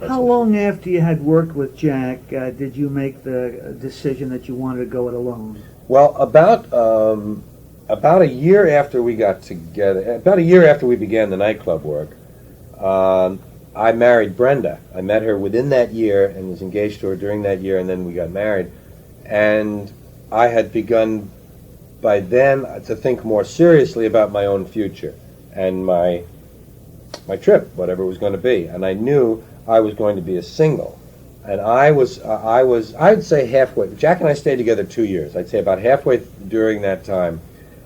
How long after you had worked with Jack did you make the decision that you wanted to go it alone? Well, about a year after we got together, about a year after we began the nightclub work, I married Brenda. I met her within that year and was engaged to her during that year, and then we got married. And I had begun by then to think more seriously about my own future and my trip, whatever it was going to be. And I knew I was going to be a single. And I'd say halfway. Jack and I stayed together 2 years. I'd say about halfway during that time,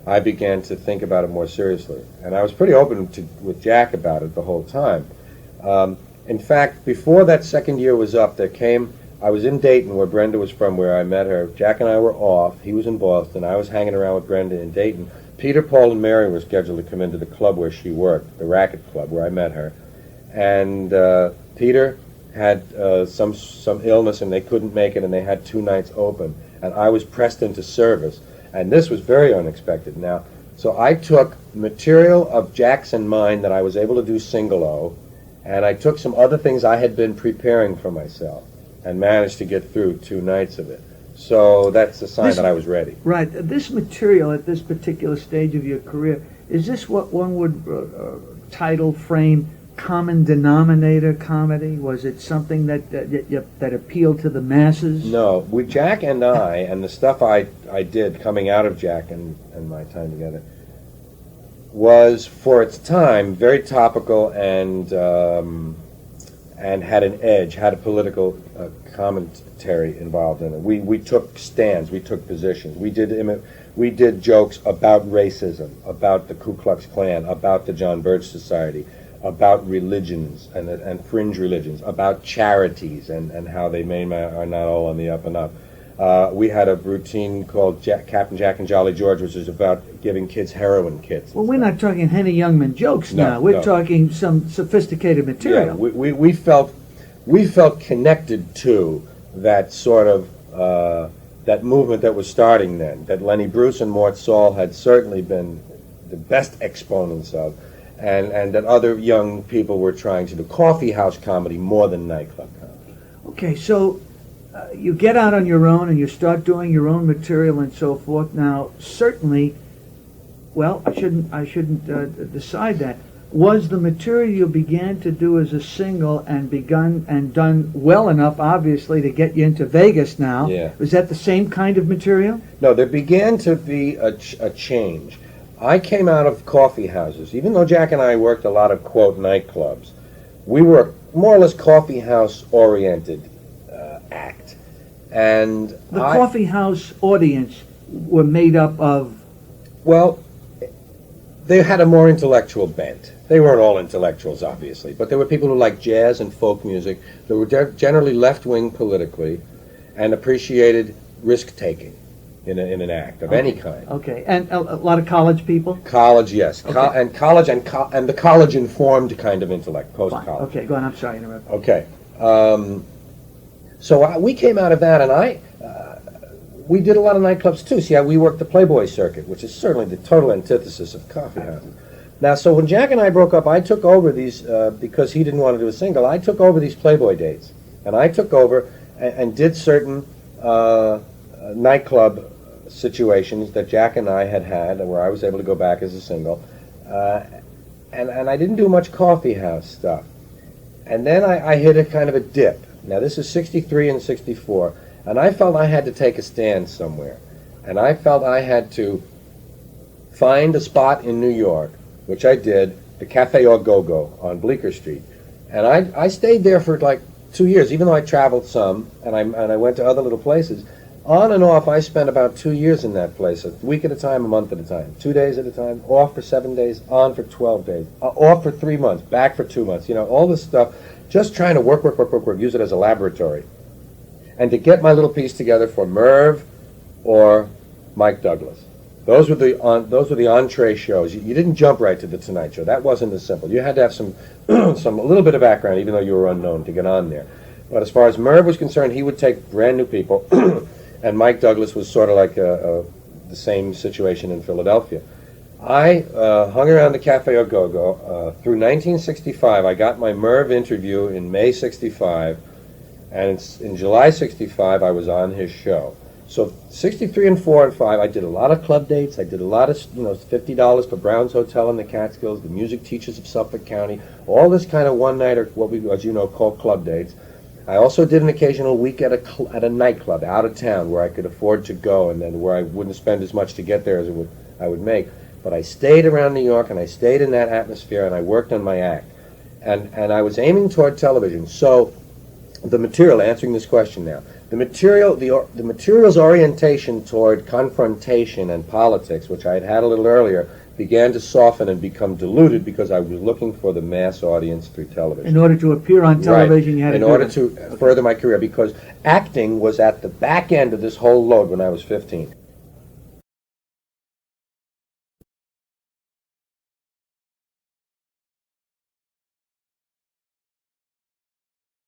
I began to think about it more seriously. And I was pretty open with Jack about it the whole time. In fact, before that second year was up, I was in Dayton, where Brenda was from, where I met her. Jack and I were off. He was in Boston. I was hanging around with Brenda in Dayton. Peter, Paul, and Mary were scheduled to come into the club where she worked, the Racket Club, where I met her. And Peter had some illness, and they couldn't make it, and they had 2 nights open. And I was pressed into service. And this was very unexpected. Now, so I took material of Jack's and mine that I was able to do single-o, and I took some other things I had been preparing for myself and managed to get through 2 nights of it. So that's a sign that I was ready. Right. This material at this particular stage of your career, is this what one would frame common denominator comedy? Was it something that appealed to the masses? No. With Jack and I, and the stuff I did coming out of Jack and my time together, was, for its time, very topical and had an edge, had a political commentary involved in it. We took stands, we took positions. We did jokes about racism, about the Ku Klux Klan, about the John Birch Society, about religions and fringe religions, about charities and how they are not all on the up and up. We had a routine called Captain Jack and Jolly George, which is about giving kids heroin kits. Well, we're not talking Henny Youngman jokes now. We're talking some sophisticated material. Yeah, we felt connected to that sort of that movement that was starting then, that Lenny Bruce and Mort Saul had certainly been the best exponents of, and that other young people were trying to do coffee house comedy more than nightclub comedy. Okay, so you get out on your own and you start doing your own material and so forth. Now, certainly, well, I shouldn't decide that. Was the material you began to do as a single and begun and done well enough, obviously, to get you into Vegas now? Yeah. Was that the same kind of material? No, there began to be a change. I came out of coffee houses. Even though Jack and I worked a lot of, quote, nightclubs, we were more or less coffee house-oriented act. And the coffee house audience were made up of... Well, they had a more intellectual bent. They weren't all intellectuals, obviously, but there were people who liked jazz and folk music. They were generally left-wing politically and appreciated risk-taking in an act of any kind. Okay, and a lot of college people? College, yes. Okay. And college and the college-informed kind of intellect, post-college. Okay, go on. I'm sorry to interrupt. Okay. So we came out of that, and we did a lot of nightclubs too. See, we worked the Playboy circuit, which is certainly the total antithesis of coffee houses. Now, so when Jack and I broke up, I took over these, because he didn't want to do a single, I took over these Playboy dates. And I took over and did certain nightclub situations that Jack and I had, where I was able to go back as a single. And I didn't do much coffee house stuff. And then I hit a kind of a dip. Now, this is 63 and 64. And I felt I had to take a stand somewhere. And I felt I had to find a spot in New York, which I did, the Cafe Au Go-Go on Bleecker Street. And I stayed there for like 2 years, even though I traveled some, and I went to other little places. On and off, I spent about 2 years in that place, a week at a time, a month at a time, 2 days at a time, off for 7 days, on for 12 days, off for 3 months, back for 2 months, all this stuff, just trying to work, use it as a laboratory. And to get my little piece together for Merv or Mike Douglas. Those were the entree shows. You didn't jump right to the Tonight Show. That wasn't as simple. You had to have some a little bit of background, even though you were unknown, to get on there. But as far as Merv was concerned, he would take brand new people, and Mike Douglas was sort of like the same situation in Philadelphia. I hung around the Cafe Au Go-Go. Through 1965, I got my Merv interview in May 65, and in July 65, I was on his show. So 63 and 4 and 5, I did a lot of club dates. I did a lot of, $50 for Brown's Hotel in the Catskills, the Music Teachers of Suffolk County, all this kind of one-nighter, what we, as you know, call club dates. I also did an occasional week at a nightclub out of town where I could afford to go, and then where I wouldn't spend as much to get there as I would make. But I stayed around New York, and I stayed in that atmosphere, and I worked on my act. And I was aiming toward television. So the material, answering this question now, the material's orientation toward confrontation and politics, which I had had a little earlier, began to soften and become diluted because I was looking for the mass audience through television. In order to appear on television, right. You had in order to further my career, because acting was at the back end of this whole load when I was 15.